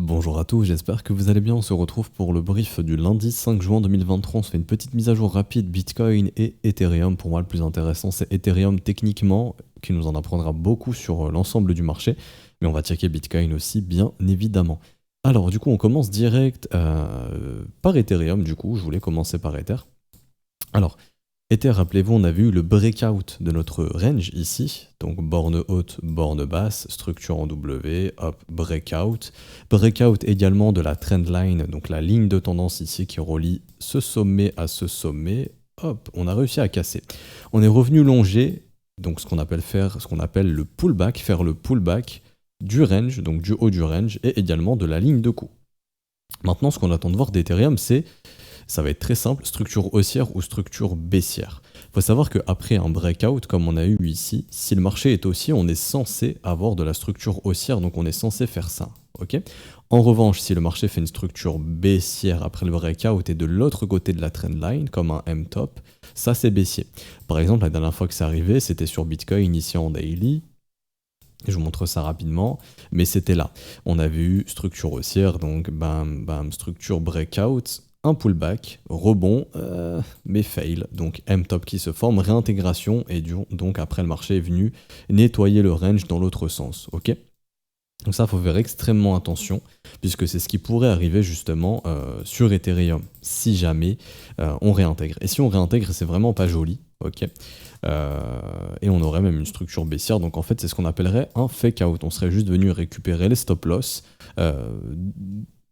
Bonjour à tous, j'espère que vous allez bien. On se retrouve pour le brief du lundi 5 juin 2023. On se fait une petite mise à jour rapide Bitcoin et Ethereum. Pour moi, le plus intéressant, c'est Ethereum techniquement, qui nous en apprendra beaucoup sur l'ensemble du marché. Mais on va checker Bitcoin aussi, bien évidemment. Alors, du coup, on commence direct par Ethereum. Du coup, je voulais commencer par Ether. Alors, Ether, rappelez-vous, on avait eu le breakout de notre range ici, donc borne haute, borne basse, structure en W, hop, breakout. Breakout également de la trendline, donc la ligne de tendance ici qui relie ce sommet à ce sommet. Hop, on a réussi à casser. On est revenu longer, donc ce qu'on appelle le pullback, faire le pullback du range, donc du haut du range, et également de la ligne de coup. Maintenant, ce qu'on attend de voir d'Ethereum, ça va être très simple, structure haussière ou structure baissière. Il faut savoir qu'après un breakout, comme on a eu ici, si le marché est haussier, on est censé avoir de la structure haussière, donc on est censé faire ça. Okay, en revanche, si le marché fait une structure baissière après le breakout et de l'autre côté de la trendline, comme un M-top, ça c'est baissier. Par exemple, la dernière fois que c'est arrivé, c'était sur Bitcoin ici en daily. Je vous montre ça rapidement, mais c'était là. On avait eu structure haussière, donc bam, bam, structure breakout, un pullback, rebond, mais fail. Donc M-top qui se forme, réintégration, et donc après le marché est venu nettoyer le range dans l'autre sens. Ok, donc ça, il faut faire extrêmement attention, puisque c'est ce qui pourrait arriver justement sur Ethereum, si jamais on réintègre. Et si on réintègre, c'est vraiment pas joli, ok. Et on aurait même une structure baissière, donc en fait, c'est ce qu'on appellerait un fake out. On serait juste venu récupérer les stop loss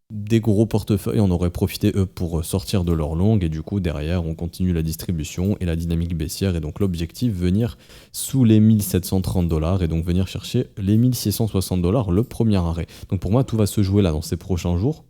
des gros portefeuilles, on aurait profité eux pour sortir de leur longue, et du coup derrière on continue la distribution et la dynamique baissière, et donc l'objectif venir sous les 1730$ et donc venir chercher les 1660$ le premier arrêt. Donc pour moi tout va se jouer là dans ces prochains jours,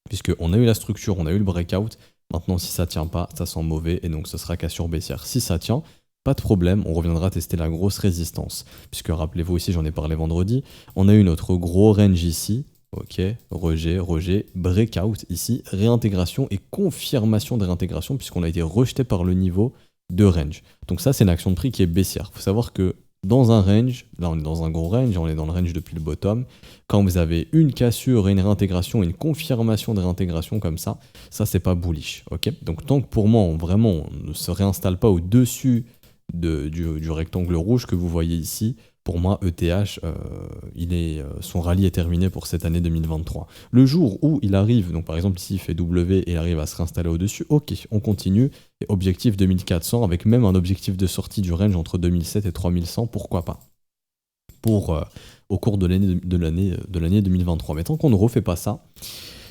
puisqu'on a eu la structure, on a eu le breakout. Maintenant si ça tient pas, ça sent mauvais, et donc ce sera cassure baissière. Si ça tient, pas de problème, on reviendra tester la grosse résistance, puisque rappelez-vous ici, j'en ai parlé vendredi, on a eu notre gros range ici. Ok, rejet, breakout ici, réintégration et confirmation de réintégration, puisqu'on a été rejeté par le niveau de range. Donc ça, c'est une action de prix qui est baissière. Il faut savoir que dans un range, là on est dans un gros range, on est dans le range depuis le bottom, quand vous avez une cassure et une réintégration et une confirmation de réintégration comme ça c'est pas bullish. Ok, donc tant que pour moi, on ne se réinstalle pas au-dessus du rectangle rouge que vous voyez ici, pour moi, ETH, son rallye est terminé pour cette année 2023. Le jour où il arrive, donc par exemple ici il fait W et il arrive à se réinstaller au-dessus, ok, on continue, et objectif 2400, avec même un objectif de sortie du range entre 2007 et 3100, pourquoi pas, au cours de l'année 2023. Mais tant qu'on ne refait pas ça,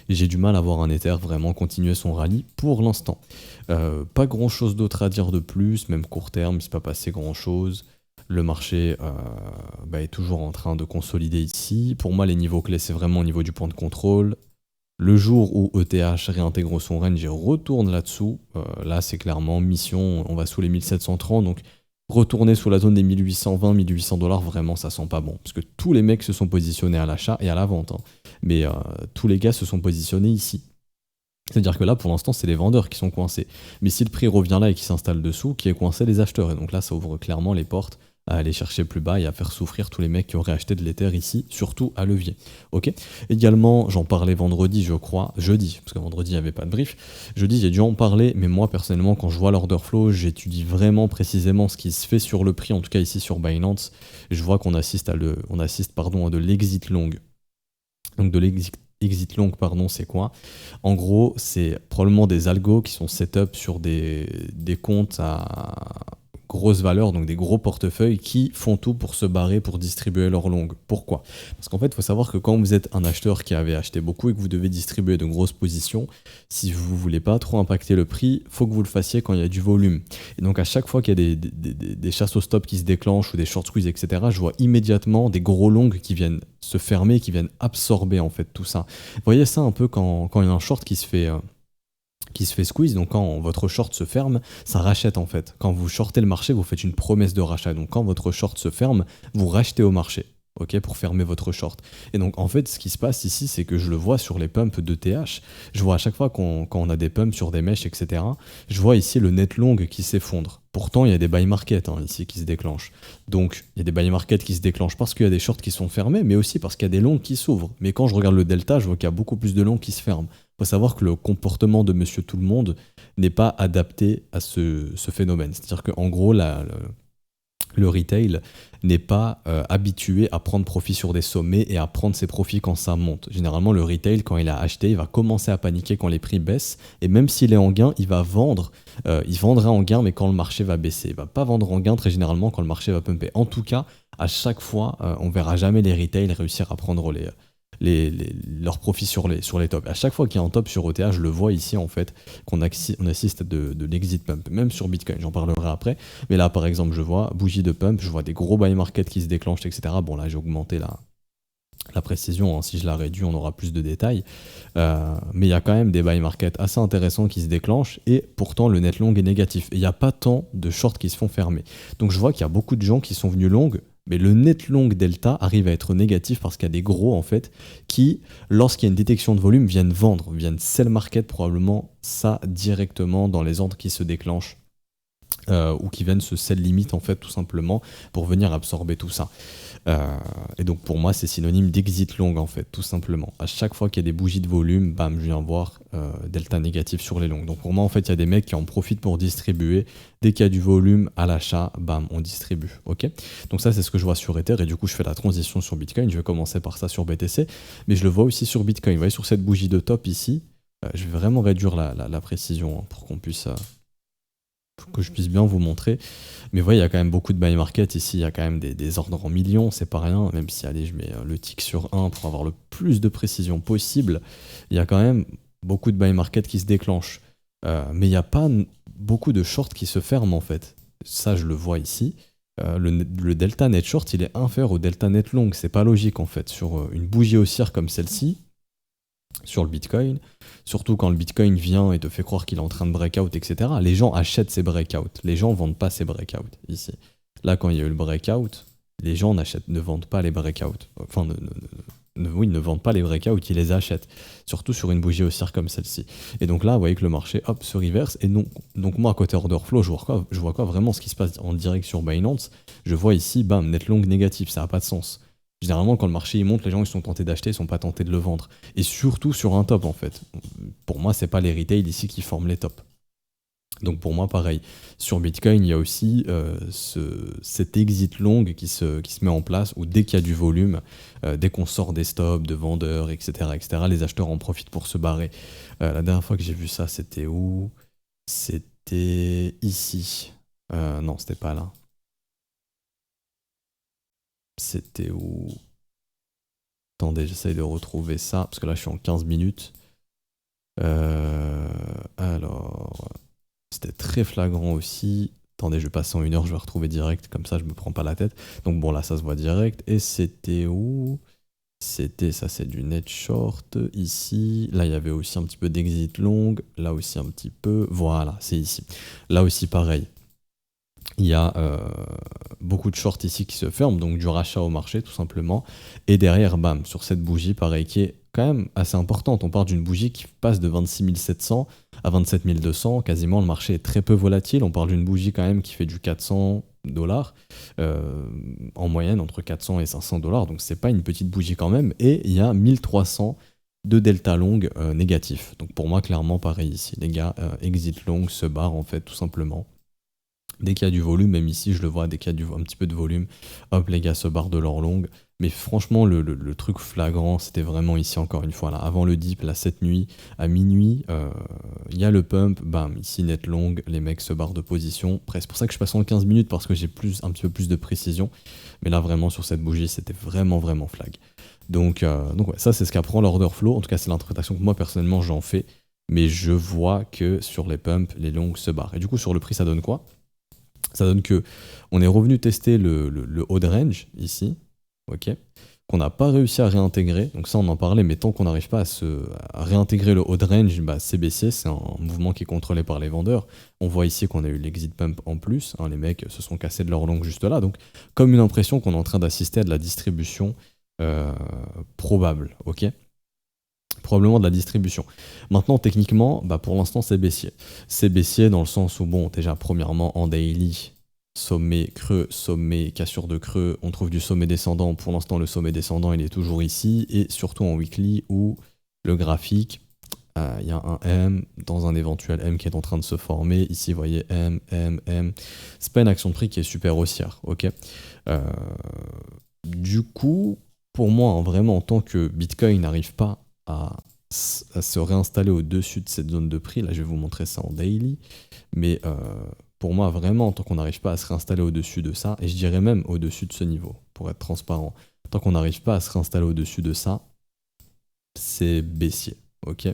j'ai du mal à voir un Ether vraiment continuer son rallye pour l'instant. Pas grand chose d'autre à dire de plus, même court terme, il s'est pas passé grand chose. Le marché est toujours en train de consolider ici. Pour moi, les niveaux clés, c'est vraiment au niveau du point de contrôle. Le jour où ETH réintègre son range et retourne là-dessous, là, c'est clairement mission, on va sous les 1730, donc retourner sous la zone des 1820, 1800$, vraiment, ça sent pas bon. Parce que tous les mecs se sont positionnés à l'achat et à la vente, hein. Mais tous les gars se sont positionnés ici. C'est-à-dire que là, pour l'instant, c'est les vendeurs qui sont coincés. Mais si le prix revient là et qu'il s'installe dessous, qui est coincé les acheteurs. Et donc là, ça ouvre clairement les portes à aller chercher plus bas et à faire souffrir tous les mecs qui auraient acheté de l'Ether ici, surtout à levier. Ok. Également, j'en parlais vendredi, je crois, jeudi, parce que vendredi, il n'y avait pas de brief. Jeudi, j'ai dû en parler, mais moi, personnellement, quand je vois l'order flow, j'étudie vraiment précisément ce qui se fait sur le prix, en tout cas ici sur Binance. Je vois qu'on assiste à de l'exit long. Donc de l'exit long, c'est quoi? En gros, c'est probablement des algos qui sont set-up sur des comptes à grosse valeur, donc des gros portefeuilles qui font tout pour se barrer, pour distribuer leur longue. Pourquoi? Parce qu'en fait, il faut savoir que quand vous êtes un acheteur qui avait acheté beaucoup et que vous devez distribuer de grosses positions, si vous ne voulez pas trop impacter le prix, il faut que vous le fassiez quand il y a du volume. Et donc à chaque fois qu'il y a des chasses au stop qui se déclenchent ou des short squeeze, etc., je vois immédiatement des gros longs qui viennent se fermer, qui viennent absorber en fait tout ça. Vous voyez ça un peu quand il y a un short qui se fait squeeze, donc quand votre short se ferme, ça rachète en fait. Quand vous shortez le marché, vous faites une promesse de rachat. Donc quand votre short se ferme, vous rachetez au marché. ok, pour fermer votre short. Et donc en fait, ce qui se passe ici, c'est que je le vois sur les pumps de TH. Je vois à chaque fois quand on a des pumps sur des mèches, etc., je vois ici le net long qui s'effondre. Pourtant, il y a des buy market ici qui se déclenchent. Donc, il y a des buy market qui se déclenchent parce qu'il y a des shorts qui sont fermés, mais aussi parce qu'il y a des longs qui s'ouvrent. Mais quand je regarde le delta, je vois qu'il y a beaucoup plus de longs qui se ferment. Il faut savoir que le comportement de Monsieur Tout-le-Monde n'est pas adapté à ce phénomène. C'est-à-dire qu'en gros, le retail n'est pas habitué à prendre profit sur des sommets et à prendre ses profits quand ça monte. Généralement, le retail, quand il a acheté, il va commencer à paniquer quand les prix baissent, et même s'il est en gain, il va vendre. Il vendra en gain, mais quand le marché va baisser. Il ne va pas vendre en gain très généralement quand le marché va pumper. En tout cas, à chaque fois, on ne verra jamais les retail réussir à prendre leurs profits sur les tops. À chaque fois qu'il y a un top sur ETH, je le vois ici en fait, on assiste à de l'exit pump, même sur Bitcoin, j'en parlerai après. Mais là par exemple, je vois bougie de pump, je vois des gros buy market qui se déclenchent, etc. Bon là j'ai augmenté la précision, hein. Si je la réduis, on aura plus de détails. Mais il y a quand même des buy market assez intéressants qui se déclenchent et pourtant le net long est négatif. Et il n'y a pas tant de shorts qui se font fermer. Donc je vois qu'il y a beaucoup de gens qui sont venus long, mais le net long delta arrive à être négatif parce qu'il y a des gros en fait qui, lorsqu'il y a une détection de volume, viennent vendre, viennent sell market probablement ça directement dans les ordres qui se déclenchent. Ou qui viennent se sell limit en fait tout simplement pour venir absorber tout ça. Et donc pour moi c'est synonyme d'exit long en fait tout simplement. À chaque fois qu'il y a des bougies de volume, bam, je viens voir delta négatif sur les longs. Donc pour moi en fait il y a des mecs qui en profitent pour distribuer. Dès qu'il y a du volume à l'achat, bam, on distribue. Ok. Donc ça c'est ce que je vois sur Ether et du coup je fais la transition sur Bitcoin. Je vais commencer par ça sur BTC, mais je le vois aussi sur Bitcoin. Vous voyez sur cette bougie de top ici, je vais vraiment réduire la précision hein, pour qu'on puisse que je puisse bien vous montrer. Mais vous voyez, il y a quand même beaucoup de buy market ici, il y a quand même des ordres en millions, c'est pas rien, même si allez, je mets le tick sur 1 pour avoir le plus de précision possible, il y a quand même beaucoup de buy market qui se déclenchent. Mais il n'y a pas beaucoup de shorts qui se ferment en fait. Ça, je le vois ici. Le delta net short, il est inférieur au delta net long. C'est pas logique en fait. Sur une bougie haussière comme celle-ci, sur le Bitcoin, surtout quand le Bitcoin vient et te fait croire qu'il est en train de breakout, etc. Les gens achètent ces breakouts, les gens ne vendent pas ces breakouts ici. Là, quand il y a eu le breakout, les gens ne vendent pas les breakouts. Enfin, oui, ne vendent pas les breakouts, ils les achètent. Surtout sur une bougie haussière comme celle-ci. Et donc là, vous voyez que le marché, hop, se reverse. Et donc moi, à côté order flow, je vois quoi vraiment ce qui se passe en direct sur Binance. Je vois ici, bam, net long négatif, ça n'a pas de sens. Généralement, quand le marché il monte, les gens ils sont tentés d'acheter, ils sont pas tentés de le vendre. Et surtout sur un top, en fait. Pour moi, c'est pas les retail ici qui forment les tops. Donc pour moi, pareil. Sur Bitcoin, il y a aussi cet exit long qui se met en place où dès qu'il y a du volume, dès qu'on sort des stops de vendeurs, etc., les acheteurs en profitent pour se barrer. La dernière fois que j'ai vu ça, c'était où? C'était ici. Non, c'était pas là. C'était où? Attendez, j'essaye de retrouver ça, parce que là je suis en 15 minutes. Alors, c'était très flagrant aussi. Attendez, je vais passer en 1 heure, je vais retrouver direct, comme ça je me prends pas la tête. Donc bon, là ça se voit direct. Et c'était où? C'était, ça c'est du net short, ici. Là il y avait aussi un petit peu d'exit long, là aussi un petit peu. Voilà, c'est ici. Là aussi pareil. Il y a beaucoup de shorts ici qui se ferment, donc du rachat au marché tout simplement. Et derrière, bam, sur cette bougie, pareil, qui est quand même assez importante. On part d'une bougie qui passe de 26 700 à 27 200. Quasiment, le marché est très peu volatile. On parle d'une bougie quand même qui fait du 400 $, en moyenne entre 400 et 500 $. Donc c'est pas une petite bougie quand même. Et il y a 1300 de delta long négatif. Donc pour moi, clairement, pareil ici. Les gars, exit long se barre en fait tout simplement. Dès qu'il y a du volume, même ici je le vois, dès qu'il y a un petit peu de volume, hop, les gars se barrent de leur longue. Mais franchement, le truc flagrant, c'était vraiment ici encore une fois, là, avant le dip, là, cette nuit, à minuit, il y a le pump, bam, ici net long, les mecs se barrent de position. Après, c'est pour ça que je passe en 15 minutes, parce que j'ai un petit peu plus de précision. Mais là, vraiment, sur cette bougie, c'était vraiment, vraiment flag. Donc ouais, ça, c'est ce qu'apprend l'order flow. En tout cas, c'est l'interprétation que moi, personnellement, j'en fais. Mais je vois que sur les pumps, les longues se barrent. Et du coup, sur le prix, ça donne quoi? Ça donne que on est revenu tester le haut de range ici, ok, qu'on n'a pas réussi à réintégrer. Donc ça, on en parlait, mais tant qu'on n'arrive pas à réintégrer le haut de range, bah, c'est baissier, c'est un mouvement qui est contrôlé par les vendeurs. On voit ici qu'on a eu l'exit pump en plus, hein, les mecs se sont cassés de leur long juste là, donc comme une impression qu'on est en train d'assister à de la distribution probable, ok, probablement de la distribution. Maintenant, techniquement, bah, pour l'instant, c'est baissier. C'est baissier dans le sens où, bon, déjà, premièrement, en daily, sommet, creux, sommet, cassure de creux, on trouve du sommet descendant. Pour l'instant, le sommet descendant, il est toujours ici. Et surtout en weekly, où le graphique, il y a un M dans un éventuel M qui est en train de se former. Ici, vous voyez M, M, M. C'est pas une action de prix qui est super haussière, ok. Du coup, pour moi, hein, vraiment, en tant que Bitcoin n'arrive pas à se réinstaller au-dessus de cette zone de prix, là je vais vous montrer ça en daily, mais pour moi vraiment tant qu'on n'arrive pas à se réinstaller au-dessus de ça, et je dirais même au-dessus de ce niveau, pour être transparent, tant qu'on n'arrive pas à se réinstaller au-dessus de ça, c'est baissier, ok.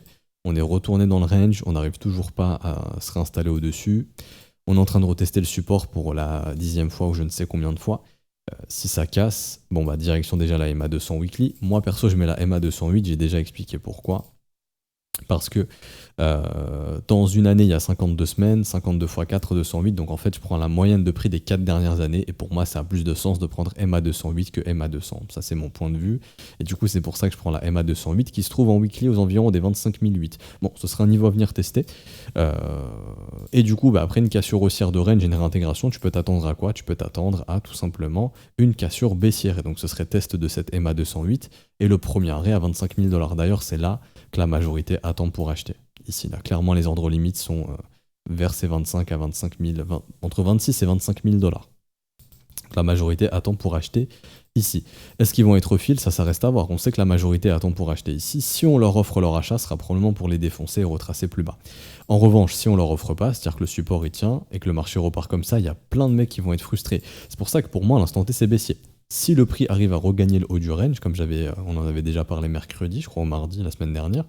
On est retourné dans le range, on n'arrive toujours pas à se réinstaller au-dessus, on est en train de retester le support pour la 10e fois ou je ne sais combien de fois. Si ça casse, bon bah direction déjà la MA200 weekly. Moi perso je mets la MA208, j'ai déjà expliqué pourquoi. Parce que dans une année, il y a 52 semaines, 52 x 4, 208. Donc en fait, je prends la moyenne de prix des 4 dernières années. Et pour moi, ça a plus de sens de prendre MA208 que MA200. Ça, c'est mon point de vue. Et du coup, c'est pour ça que je prends la MA208 qui se trouve en weekly aux environs des 25 008. Bon, ce sera un niveau à venir tester. Et du coup, bah, après une cassure haussière de range et une réintégration, tu peux t'attendre à quoi? Tu peux t'attendre à tout simplement une cassure baissière. Et donc, ce serait test de cette MA208 et le premier arrêt à 25 000 $. D'ailleurs, c'est là que la majorité attend pour acheter. Ici, là, clairement, les ordres limites sont vers ces 25 à 25 000, entre 26 et 25 000 $. La majorité attend pour acheter ici. Est-ce qu'ils vont être fils? Ça reste à voir. On sait que la majorité attend pour acheter ici. Si on leur offre leur achat, ce sera probablement pour les défoncer et retracer plus bas. En revanche, si on leur offre pas, c'est-à-dire que le support y tient et que le marché repart comme ça, il y a plein de mecs qui vont être frustrés. C'est pour ça que pour moi, à l'instant T, c'est baissier. Si le prix arrive à regagner le haut du range, comme on en avait déjà parlé mercredi, je crois au mardi, la semaine dernière,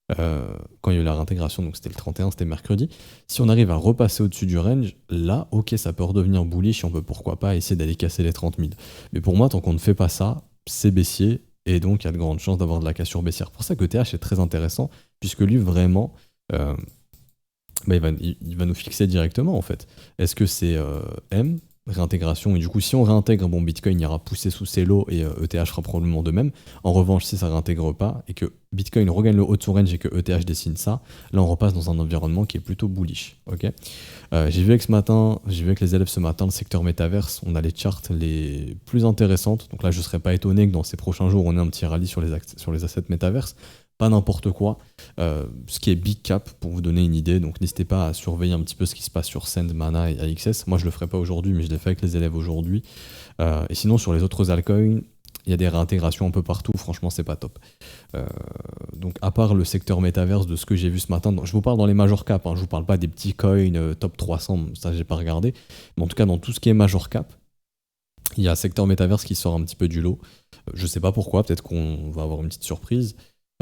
quand il y a eu la réintégration, donc c'était le 31, c'était mercredi, si on arrive à repasser au-dessus du range, là, ok, ça peut redevenir bullish et on peut pourquoi pas essayer d'aller casser les 30 000. Mais pour moi, tant qu'on ne fait pas ça, c'est baissier et donc il y a de grandes chances d'avoir de la cassure baissière. C'est pour ça que TH est très intéressant, puisque lui, vraiment, bah, il va nous fixer directement en fait. Est-ce que c'est M réintégration, et du coup si on réintègre, bon, Bitcoin ira pousser sous ses lots et ETH fera probablement de même. En revanche, si ça réintègre pas et que Bitcoin regagne le haut de son range et que ETH dessine ça, là on repasse dans un environnement qui est plutôt bullish. Ok. J'ai vu avec les élèves ce matin, le secteur métaverse, on a les charts les plus intéressantes. Donc là je serais pas étonné que dans ces prochains jours on ait un petit rallye sur les assets métaverse. Pas n'importe quoi, ce qui est big cap pour vous donner une idée, donc n'hésitez pas à surveiller un petit peu ce qui se passe sur Send, Mana et AXS. Moi je le ferai pas aujourd'hui, mais je l'ai fait avec les élèves aujourd'hui. Et sinon sur les autres altcoins, il y a des réintégrations un peu partout, franchement c'est pas top. Donc à part le secteur métaverse de ce que j'ai vu ce matin, je vous parle dans les major cap, hein, je vous parle pas des petits coins top 300, ça j'ai pas regardé, mais en tout cas dans tout ce qui est major cap, il y a un secteur métaverse qui sort un petit peu du lot. Je sais pas pourquoi, peut-être qu'on va avoir une petite surprise.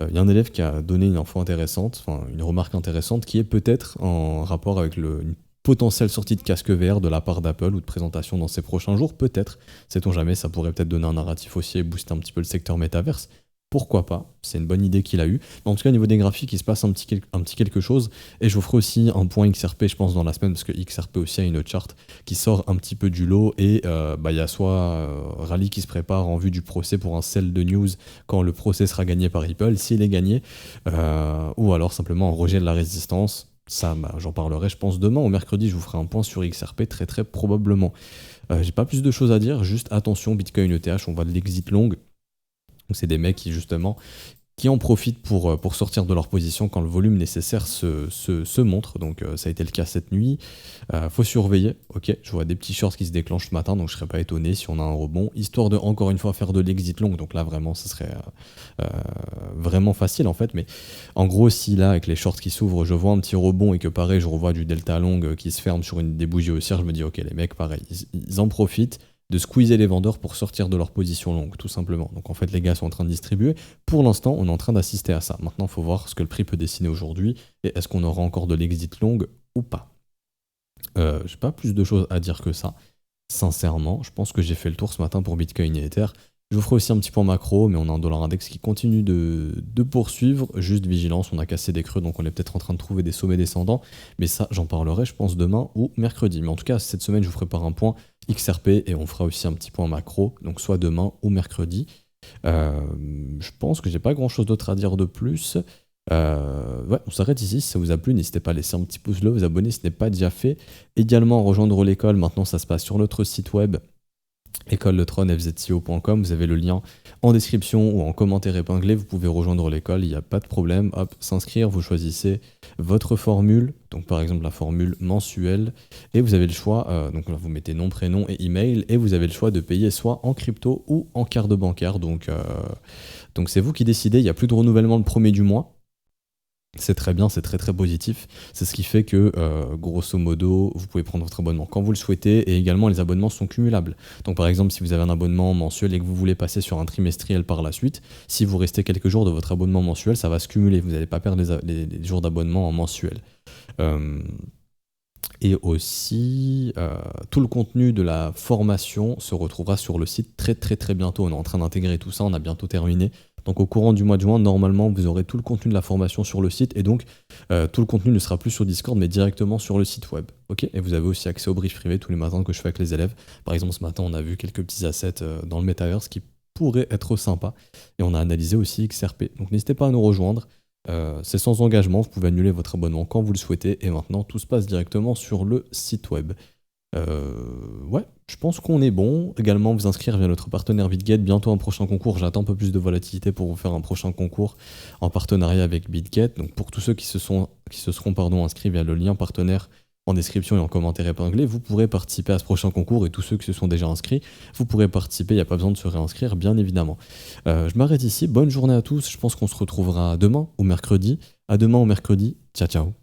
Il y a un élève qui a donné une info intéressante, enfin une remarque intéressante, qui est peut-être en rapport avec une potentielle sortie de casque VR de la part d'Apple ou de présentation dans ces prochains jours, peut-être. Sait-on jamais, ça pourrait peut-être donner un narratif aussi et booster un petit peu le secteur métaverse. Pourquoi pas? C'est une bonne idée qu'il a eue. Mais en tout cas, au niveau des graphiques, il se passe un petit quelque chose. Et je vous ferai aussi un point XRP, je pense, dans la semaine, parce que XRP aussi a une chart qui sort un petit peu du lot. Et il y a soit Rally qui se prépare en vue du procès pour un sell de news quand le procès sera gagné par Ripple, s'il est gagné, ou alors simplement un rejet de la résistance. Ça, j'en parlerai, je pense, demain. Au mercredi, je vous ferai un point sur XRP, très très probablement. J'ai pas plus de choses à dire, juste attention, Bitcoin ETH, on va de l'exit long. Donc c'est des mecs qui en profitent pour sortir de leur position quand le volume nécessaire se montre. Donc ça a été le cas cette nuit. Faut surveiller. Ok, je vois des petits shorts qui se déclenchent ce matin, donc je serais pas étonné si on a un rebond, histoire de encore une fois faire de l'exit long. Donc là vraiment, ce serait vraiment facile en fait. Mais en gros, si là avec les shorts qui s'ouvrent, je vois un petit rebond et que pareil, je revois du delta long qui se ferme sur des bougies haussières, je me dis ok, les mecs, pareil, ils en profitent de squeezer les vendeurs pour sortir de leur position longue, tout simplement. Donc en fait, les gars sont en train de distribuer. Pour l'instant, on est en train d'assister à ça. Maintenant, il faut voir ce que le prix peut dessiner aujourd'hui et est-ce qu'on aura encore de l'exit long ou pas. J'ai pas plus de choses à dire que ça. Sincèrement, je pense que j'ai fait le tour ce matin pour Bitcoin et Ether. Je vous ferai aussi un petit point macro, mais on a un dollar index qui continue de poursuivre. Juste vigilance, on a cassé des creux, donc on est peut-être en train de trouver des sommets descendants. Mais ça, j'en parlerai, je pense, demain ou mercredi. Mais en tout cas, cette semaine, je vous prépare un point XRP et on fera aussi un petit point macro, donc soit demain ou mercredi. Je pense que j'ai pas grand-chose d'autre à dire de plus. Ouais, on s'arrête ici. Si ça vous a plu, n'hésitez pas à laisser un petit pouce bleu, vous abonner si ce n'est pas déjà fait. Également, rejoindre l'école. Maintenant, ça se passe sur notre site web écoleletronfzco.com. Vous avez le lien en description ou en commentaire épinglé. Vous pouvez rejoindre l'école, il n'y a pas de problème. Hop, s'inscrire, vous choisissez votre formule. Donc, par exemple, la formule mensuelle. Et vous avez le choix, donc là, vous mettez nom, prénom et email. Et vous avez le choix de payer soit en crypto ou en carte bancaire. Donc c'est vous qui décidez. Il n'y a plus de renouvellement le premier du mois. C'est très bien, c'est très très positif. C'est ce qui fait que, grosso modo, vous pouvez prendre votre abonnement quand vous le souhaitez et également les abonnements sont cumulables. Donc par exemple, si vous avez un abonnement mensuel et que vous voulez passer sur un trimestriel par la suite, si vous restez quelques jours de votre abonnement mensuel, ça va se cumuler. Vous n'allez pas perdre les jours d'abonnement en mensuel. Et aussi, tout le contenu de la formation se retrouvera sur le site très très très bientôt. On est en train d'intégrer tout ça, on a bientôt terminé. Donc au courant du mois de juin, normalement, vous aurez tout le contenu de la formation sur le site et donc tout le contenu ne sera plus sur Discord mais directement sur le site web. Ok, et vous avez aussi accès au brief privé tous les matins que je fais avec les élèves. Par exemple, ce matin, on a vu quelques petits assets dans le Metaverse qui pourraient être sympas et on a analysé aussi XRP. Donc n'hésitez pas à nous rejoindre. C'est sans engagement, vous pouvez annuler votre abonnement quand vous le souhaitez et maintenant tout se passe directement sur le site web. Ouais, je pense qu'on est bon. Également, vous inscrire via notre partenaire BitGet. Bientôt un prochain concours. J'attends un peu plus de volatilité pour vous faire un prochain concours en partenariat avec BitGet. Donc pour tous ceux qui se seront inscrits via le lien partenaire en description et en commentaire épinglé, vous pourrez participer à ce prochain concours et tous ceux qui se sont déjà inscrits, vous pourrez participer. Il n'y a pas besoin de se réinscrire, bien évidemment. Je m'arrête ici. Bonne journée à tous. Je pense qu'on se retrouvera demain ou mercredi. À demain ou mercredi. Ciao, ciao.